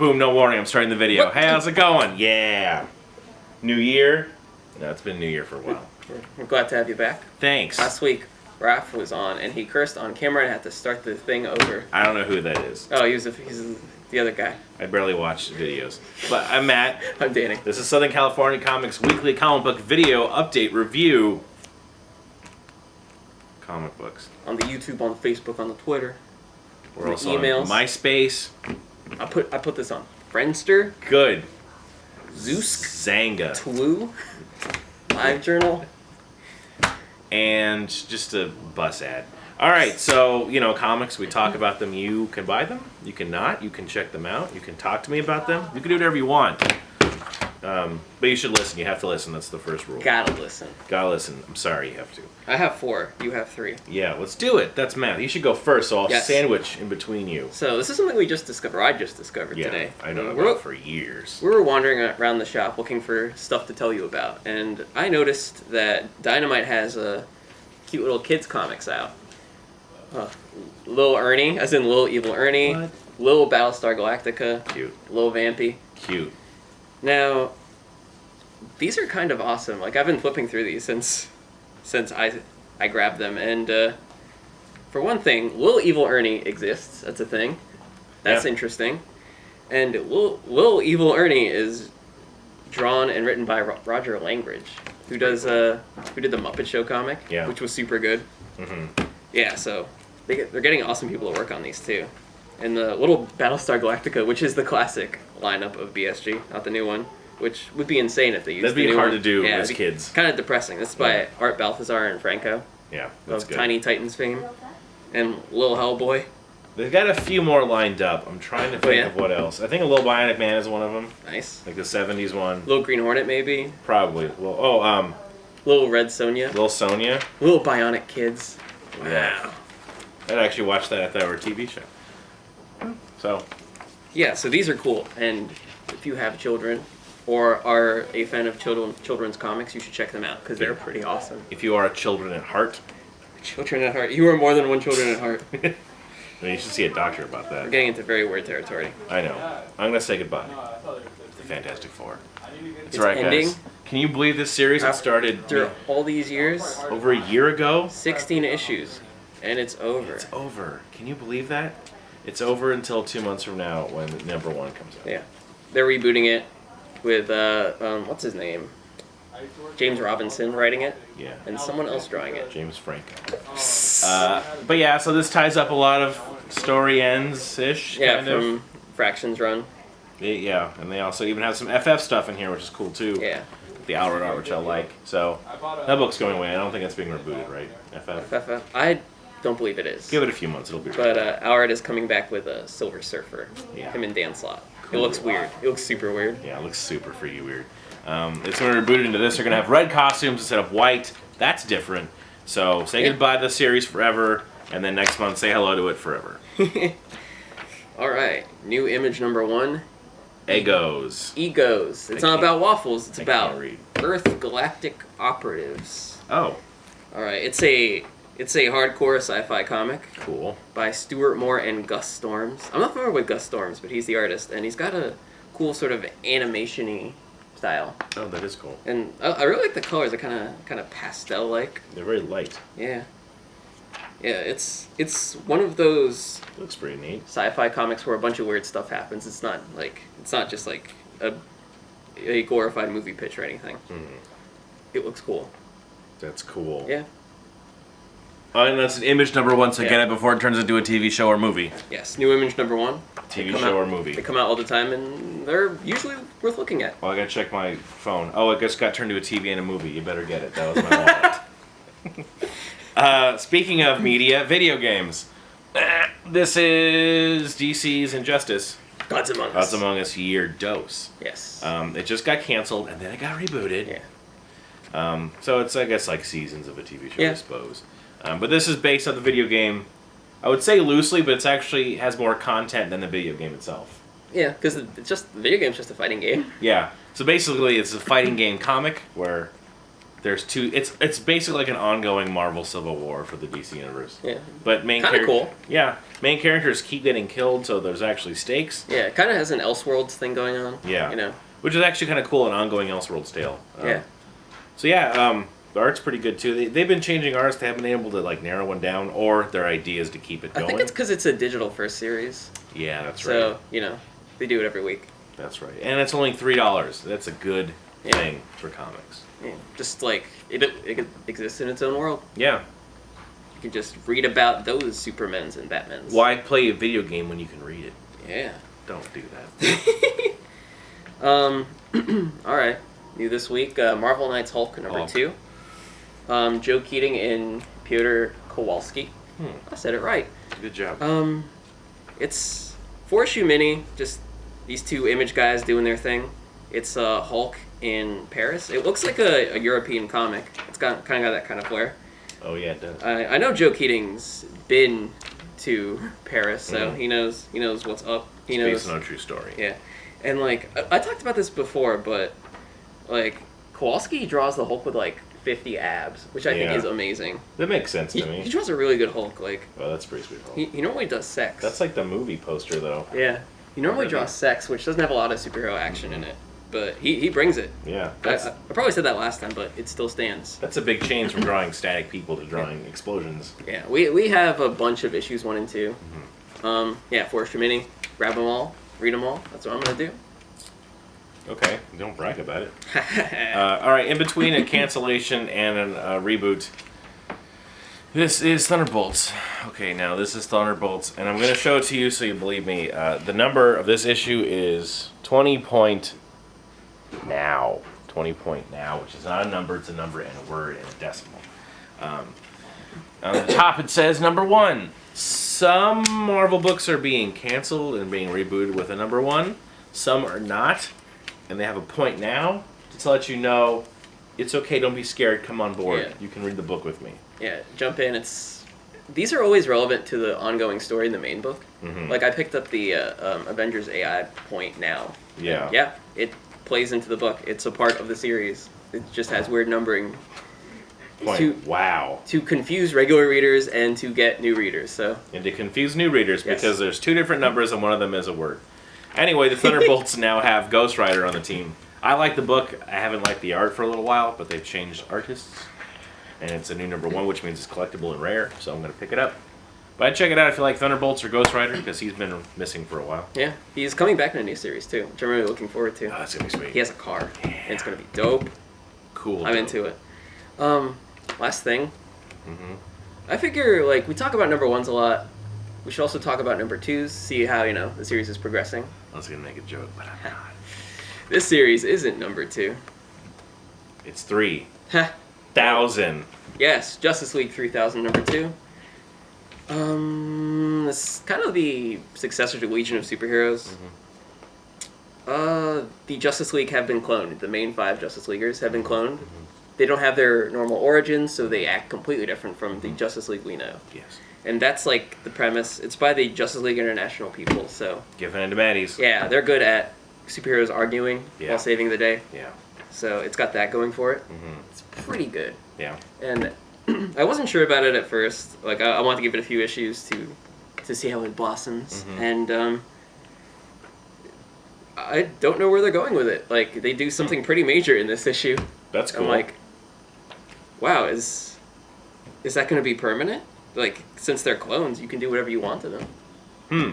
Boom, no warning, I'm starting the video. What? Hey, how's it going? Yeah. New year? No, it's been New Year for a while. We're glad to have you back. Thanks. Last week, Raph was on, and he cursed on camera and had to start the thing over. I don't know who that is. Oh, he's the other guy. I barely watch videos. But I'm Matt. I'm Danny. This is Southern California Comics Weekly Comic Book Video Update Review. Comic books. On the YouTube, on the Facebook, on the Twitter. We're on also the emails. on MySpace. I put this on Friendster, Good. Zoosk, Zanga. Twoo, LiveJournal. And just a bus ad. Alright, so, you know, comics, we talk about them. You can buy them. You can not. You can check them out. You can talk to me about them. You can do whatever you want. But you should listen. You have to listen. That's the first rule. Gotta listen. Gotta listen. I'm sorry you have to. I have 4. You have 3. Yeah, let's do it. That's math. You should go first, so I'll Yes. sandwich in between you. So this is something we just discovered. I just discovered today. I know about for years. We were wandering around the shop looking for stuff to tell you about, and I noticed that Dynamite has a cute little kids comics out. Lil Ernie, as in Lil Evil Ernie. What? Lil Battlestar Galactica. Cute. Lil Vampy. Cute. Now, these are kind of awesome. Like, I've been flipping through these since I grabbed them, and for one thing, Lil Evil Ernie exists. That's a thing. That's interesting. And Lil Evil Ernie is drawn and written by Roger Langridge, who did the Muppet Show comic, which was super good. Mm-hmm. Yeah, so they're getting awesome people to work on these too. And the little Battlestar Galactica, which is the classic lineup of BSG, not the new one, which would be insane if they used the new one. That'd be hard to do as kids. Kind of depressing. This is by Art Balthazar and Franco. Yeah, that's of good. Tiny Titans fame. And Lil Hellboy. They've got a few more lined up. I'm trying to think of what else. I think a Little Bionic Man is one of them. Nice. Like the 70s one. Little Green Hornet, maybe. Probably. Well, Little Red Sonja. Little Sonya. Little Bionic Kids. Wow. Yeah. I'd actually watch that if that were a TV show. So. Yeah, so these are cool. And if you have children or are a fan of children's comics, you should check them out because they're pretty awesome. If you are a children at heart. Children at heart. You are more than one children at heart. I mean, you should see a doctor about that. We're getting into very weird territory. I know. I'm going to say goodbye to the Fantastic Four. That's It's right, ending. guys. Can you believe this series started After all these years, over a year ago? 16 issues, and it's over. It's over. Can you believe that? It's over until 2 months from now when #1 comes out. Yeah. They're rebooting it with, what's his name? James Robinson writing it. Yeah. And someone else drawing it. James Franco. But yeah, so this ties up a lot of story ends-ish, kind of. From Fractions Run. Yeah, and they also even have some FF stuff in here, which is cool too. Yeah. The Alred art, which I like. So that book's going away. I don't think it's being rebooted, right? FF. I don't believe it is. Give it a few months, it'll be. But Alred is coming back with a Silver Surfer. Yeah. Him and Dan Slott. Cool. It looks weird. It looks super weird. Yeah, it looks super freaky weird. It's going to reboot into this. They're going to have red costumes instead of white. That's different. So say goodbye to the series forever, and then next month say hello to it forever. All right, new image #1. Egos. Egos. It's not about waffles. It's I about can't read. Earth Galactic Operatives. Oh. All right, it's a hardcore sci-fi comic. Cool. By Stuart Moore and Gus Storms. I'm not familiar with Gus Storms, but he's the artist, and he's got a cool sort of animation-y style. Oh, that is cool. And I really like the colors. They're kind of pastel-like. They're very light. Yeah. Yeah, it's one of those Looks pretty neat. sci-fi comics where a bunch of weird stuff happens. It's not just like a glorified movie pitch or anything. Mm-hmm. It looks cool. That's cool. Yeah. And that's an image #1, so get it before it turns into a TV show or movie. Yes, new image #1. TV show or movie. They come out all the time, and they're usually worth looking at. Well, I gotta check my phone. Oh, it just got turned to a TV and a movie. You better get it. That was my wallet. Speaking of media, video games. This is DC's Injustice. Gods Among Us. Gods Among Us Year Dose. Yes. It just got canceled, and then it got rebooted. Yeah. So it's, I guess, like seasons of a TV show, I suppose. But this is based on the video game. I would say loosely, but it's actually has more content than the video game itself. Yeah, because the video game's just a fighting game. Yeah. So basically, it's a fighting game comic where There's two. It's basically like an ongoing Marvel Civil War for the DC universe. Yeah. But main Kind of character, cool. yeah, main characters keep getting killed, so there's actually stakes. Yeah, it kind of has an Elseworlds thing going on. Yeah. You know. Which is actually kind of cool, an ongoing Elseworlds tale. Yeah. So yeah, the art's pretty good too. They've been changing arts. They haven't been able to like narrow one down, or their ideas to keep it going. I think it's because it's a digital first series. Yeah, that's right. So, you know, they do it every week. That's right. And it's only $3. That's a good thing for comics. Yeah. Just like, it exists in its own world. Yeah. You can just read about those Supermens and Batmans. Why play a video game when you can read it? Yeah. Don't do that. Alright. New this week, Marvel Knights Hulk number 2. Joe Keating and Piotr Kowalski. I said it right. Good job. It's 4-issue mini, just these two Image guys doing their thing. It's Hulk in Paris. It looks like a European comic. It's kind of got that kind of flair. Oh yeah, it does. I know Joe Keating's been to Paris, so he knows what's up. He knows. Based on a true story. Yeah, and like I talked about this before, but like Kowalski draws the Hulk with like 50 abs, which I think is amazing. That makes sense to me. He draws a really good Hulk. Like, oh, that's pretty sweet. Hulk. He normally does sex. That's like the movie poster though. Yeah, he normally draws sex, which doesn't have a lot of superhero action in it, but he brings it. Yeah, I probably said that last time, but it still stands. That's a big change from drawing static people to drawing explosions. Yeah, we have a bunch of issues 1 and 2. Yeah, 4-issue mini. Grab them all, read them all. That's what I'm gonna do. Okay, don't brag about it. All right, in between a cancellation and a reboot, this is Thunderbolts. Okay, now this is Thunderbolts, and I'm going to show it to you so you believe me. The number of this issue is 20 point now, which is not a number, it's a number and a word and a decimal. On the top it says number 1. Some Marvel books are being canceled and being rebooted with a number 1. Some are not. And they have a point now to let you know it's okay, don't be scared, come on board. Yeah. You can read the book with me. Yeah, jump in. These are always relevant to the ongoing story in the main book. Like, I picked up the Avengers AI point now. Yeah. Yeah, it plays into the book. It's a part of the series. It just has weird numbering. Point. Wow. To confuse regular readers and to get new readers. So. And to confuse new readers because there's 2 different numbers and one of them is a word. Anyway, the Thunderbolts now have Ghost Rider on the team. I like the book. I haven't liked the art for a little while, but they've changed artists. And it's a new number 1, which means it's collectible and rare, so I'm going to pick it up. But I'd check it out if you like Thunderbolts or Ghost Rider, because he's been missing for a while. Yeah, he's coming back in a new series, too, which I'm really looking forward to. Oh, that's going to be sweet. He has a car, and it's going to be dope. Cool. I'm into it. Last thing. I figure, like, we talk about number 1s a lot. We should also talk about number 2s, see how, the series is progressing. I was going to make a joke, but I'm not. This series isn't number 2. It's 3,000. Yes, Justice League 3000 number 2. It's kind of the successor to Legion of Superheroes. The Justice League have been cloned. The main 5 Justice Leaguers have been cloned. They don't have their normal origins, so they act completely different from the Justice League we know. Yes. And that's like the premise. It's by the Justice League International people, so... Giving in to baddies. Yeah, they're good at superheroes arguing while saving the day. Yeah. So it's got that going for it. It's pretty good. Yeah. And I wasn't sure about it at first. Like, I wanted to give it a few issues to see how it blossoms. And I don't know where they're going with it. Like, they do something pretty major in this issue. That's cool. I'm like, wow, is that going to be permanent? Like, since they're clones, you can do whatever you want to them.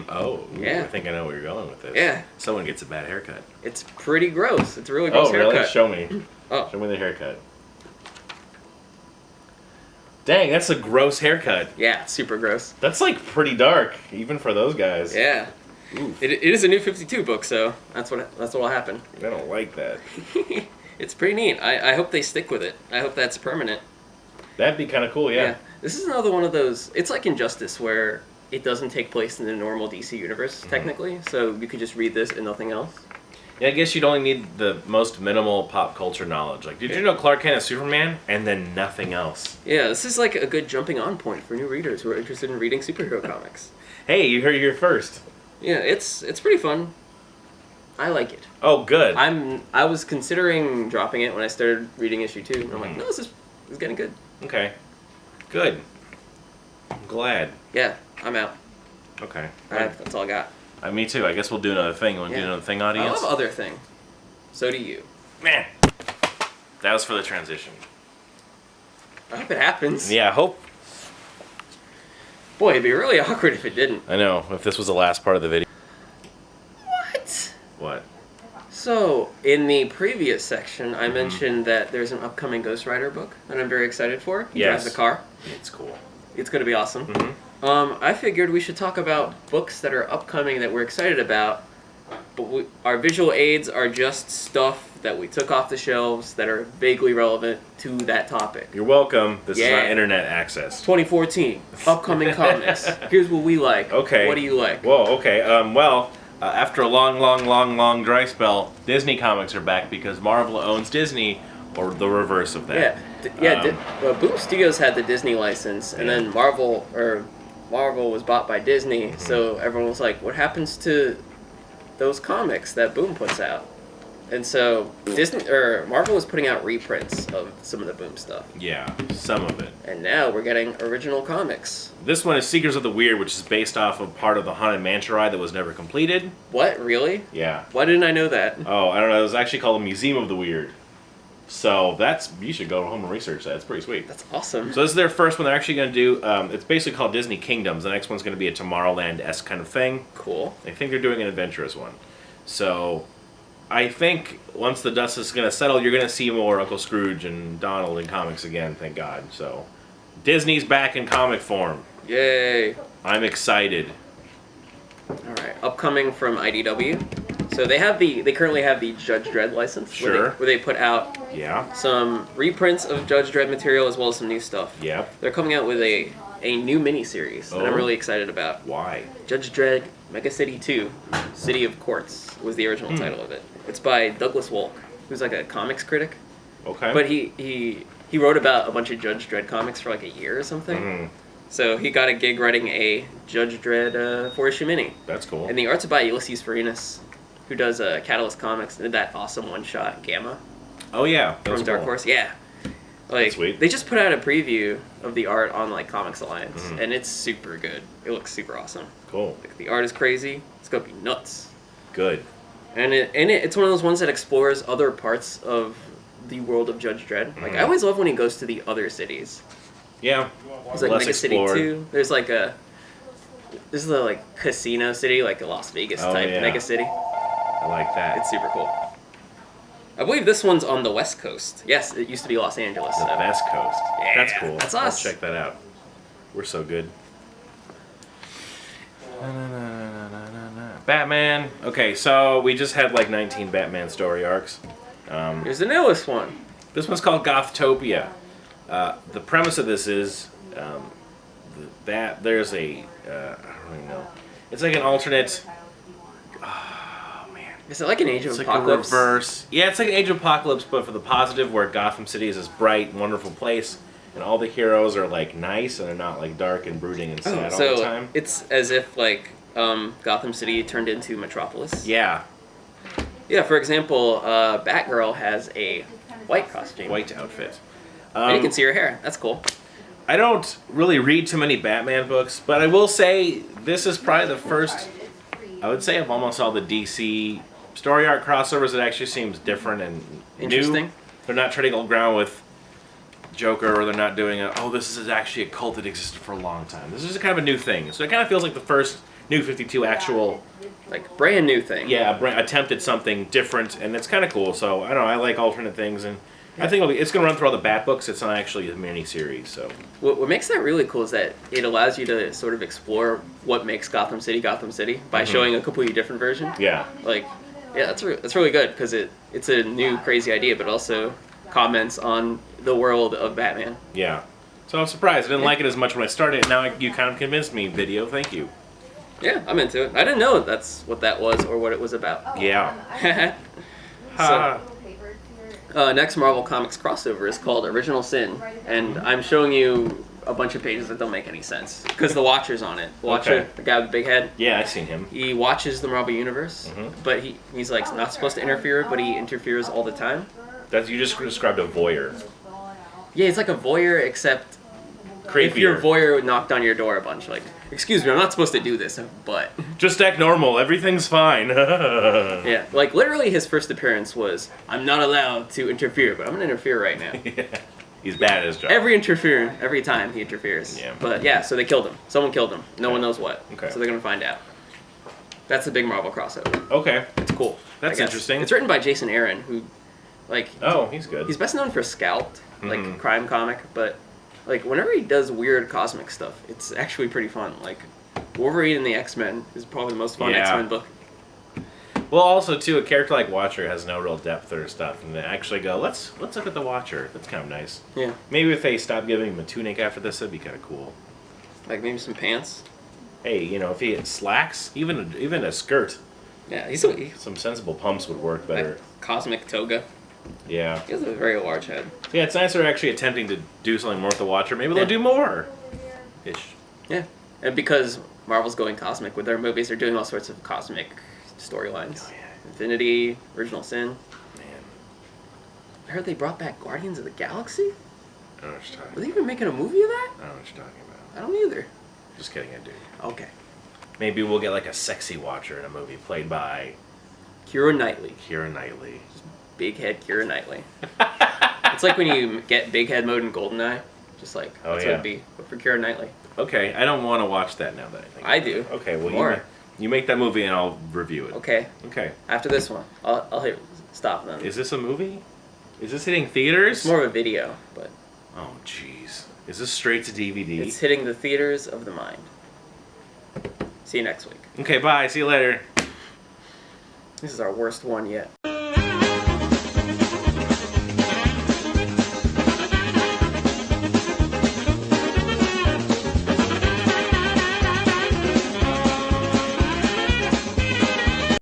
Oh. Ooh, Yeah. I think I know where you're going with this. Yeah. Someone gets a bad haircut. It's pretty gross. It's a really gross haircut. Really? Show me. Oh. Show me the haircut. Dang, that's a gross haircut. Yeah, super gross. That's like pretty dark, even for those guys. Yeah. Oof. It is a new 52 book, so that's what will happen. I don't like that. It's pretty neat. I hope they stick with it. I hope that's permanent. That'd be kind of cool, yeah. This is another one of those... It's like Injustice, where it doesn't take place in the normal DC universe, technically, so you could just read this and nothing else. Yeah, I guess you'd only need the most minimal pop culture knowledge. Like, did you know Clark Kent is Superman? And then nothing else. Yeah, this is like a good jumping on point for new readers who are interested in reading superhero comics. Hey, you heard it here first. Yeah, it's pretty fun. I like it. Oh, good. I was considering dropping it when I started reading issue 2. And I'm like, no, this is getting good. Okay. Good. I'm glad. Yeah, I'm out. Okay. That's all I got. Me too. I guess we'll do another thing. You want to do another thing, I audience? love other thing. So do you. Man. That was for the transition. I hope it happens. Yeah, I hope. Boy, it'd be really awkward if it didn't. I know. If this was the last part of the video. What? What? So, in the previous section, I mentioned that there's an upcoming Ghost Rider book that I'm very excited for. He drives a car. It's cool. It's going to be awesome. I figured we should talk about books that are upcoming that we're excited about, but our visual aids are just stuff that we took off the shelves that are vaguely relevant to that topic. You're welcome. This is not internet access. 2014, upcoming comics. Here's what we like. Okay. What do you like? Whoa, okay. After a long dry spell, Disney comics are back because Marvel owns Disney, or the reverse of that. Boom Studios had the Disney license, and then Marvel was bought by Disney, so everyone was like, what happens to those comics that Boom puts out? And so Marvel was putting out reprints of some of the Boom stuff. Yeah, some of it. And now we're getting original comics. This one is Seekers of the Weird, which is based off of part of the Haunted Mansion ride that was never completed. What? Really? Yeah. Why didn't I know that? Oh, I don't know. It was actually called the Museum of the Weird. So you should go home and research that. It's pretty sweet. That's awesome. So this is their first one. They're actually going to do, it's basically called Disney Kingdoms. The next one's going to be a Tomorrowland-esque kind of thing. Cool. I think they're doing an adventurous one. So I think once the dust is going to settle, you're going to see more Uncle Scrooge and Donald in comics again, thank God. So Disney's back in comic form. Yay. I'm excited. All right. Upcoming from IDW. So they currently have the Judge Dredd license. Sure. Where they put out some reprints of Judge Dredd material as well as some new stuff. Yep. They're coming out with a new miniseries that I'm really excited about. Why? Judge Dredd Mega City 2, City of Courts was the original title of it. It's by Douglas Wolk, who's like a comics critic. Okay. But he wrote about a bunch of Judge Dredd comics for like a year or something. So he got a gig writing a Judge Dredd 4-issue mini. That's cool. And the art's by Ulysses Farinas, who does Catalyst Comics and did that awesome one-shot Gamma. Oh yeah, From Dark Horse. Yeah. Like, sweet. They just put out a preview of the art on like Comics Alliance, and it's super good. It looks super awesome. Cool. Like, the art is crazy. It's gonna be nuts. Good. And it's one of those ones that explores other parts of the world of Judge Dredd. Like, I always love when he goes to the other cities. Yeah. There's like Mega City 2. There's like this is the like casino city, like a Las Vegas type Mega City. I like that. It's super cool. I believe this one's on the West Coast. Yes, it used to be Los Angeles. The West Coast. Yeah, that's cool. That's us. I'll check that out. We're so good. Batman. Okay, so we just had like 19 Batman story arcs. Here's the newest one. This one's called Gothtopia. The premise of this is that there's a I don't even know. It's like an alternate. Is it like an Age of It's Apocalypse? like a reverse. Yeah, it's like an Age of Apocalypse, but for the positive, where Gotham City is this bright, wonderful place, and all the heroes are like nice, and they're not like dark and brooding and sad all the time. It's as if like Gotham City turned into Metropolis. Yeah. Yeah. For example, Batgirl has a white costume. White outfit. And you can see her hair. That's cool. I don't really read too many Batman books, but I will say this is probably the first, I would say, of almost all the DC story arc crossovers that actually seems different and Interesting. new. They're not treading old ground with Joker, or they're not doing this is actually a cult that existed for a long time. This is kind of a new thing. So it kind of feels like the first New 52 actual, like, brand new thing. Yeah, attempt at something different, and it's kind of cool. So I don't know, I like alternate things, and I think it's going to run through all the Bat books. It's not actually a mini-series, so. What makes that really cool is that it allows you to sort of explore what makes Gotham City by showing a completely different version. Yeah. Like, yeah, that's really good because it's a new crazy idea, but also comments on the world of Batman. Yeah. So I'm surprised. I didn't like it as much when I started. Now you kind of convinced me, video. Thank you. Yeah, I'm into it. I didn't know that's what that was or what it was about. Yeah. So, next Marvel Comics crossover is called Original Sin, and I'm showing you a bunch of pages that don't make any sense because the Watcher's on it. The Watcher, Okay. the guy with the big head. Yeah, I've seen him. He watches the Marvel Universe, but he's like not supposed to interfere, but he interferes all the time. You just described a voyeur. Yeah, he's like a voyeur, except Creepier. if your voyeur knocked on your door a bunch, like, excuse me, I'm not supposed to do this, but... Just act normal, everything's fine. Yeah, like, literally his first appearance was, I'm not allowed to interfere, but I'm gonna interfere right now. Yeah. He's bad at his job. Every time he interferes. Yeah. But yeah, so they killed him. Someone killed him. No one knows what. Okay. So they're gonna find out. That's a big Marvel crossover. Okay. It's cool. That's I guess. interesting. It's written by Jason Aaron, who, like... Oh, he's good. He's best known for Scalped, like, crime comic, but... Like, whenever he does weird cosmic stuff, it's actually pretty fun. Like, Wolverine and the X-Men is probably the most fun Yeah. X-Men book. Well, also, too, a character like Watcher has no real depth or stuff, and they actually go, let's look at the Watcher. That's kind of nice. Yeah. Maybe if they stop giving him a tunic after this, that'd be kind of cool. Like, maybe some pants. Hey, you know, if he had slacks, even a skirt, Yeah, he's some sensible pumps would work better. like, cosmic toga. Yeah. He has a very large head. Yeah, it's nice they're actually attempting to do something more with the Watcher. Maybe they'll do more. Ish. Yeah. And because Marvel's going cosmic with their movies, they're doing all sorts of cosmic storylines. Oh, yeah. Infinity, Original Sin. Man, I heard they brought back Guardians of the Galaxy? I don't know what you're talking Were they about. even making a movie of that? I don't know what you're talking about. I don't either. Just kidding, I do. Okay. Maybe we'll get like a sexy Watcher in a movie played by Keira Knightley. Keira Knightley. Big head Keira Knightley. It's like when you get big head mode in GoldenEye. Just like, Oh, that's yeah. what it'd be. But for Keira Knightley. Okay, I don't want to watch that now that I think. I do. Okay, well More. you make that movie and I'll review it. Okay. Okay. After this one, I'll hit stop then. Is this a movie? Is this hitting theaters? It's more of a video, but Oh, jeez. Is this straight to DVD? it's hitting the theaters of the mind. See you next week. Okay, bye. See you later. This is our worst one yet.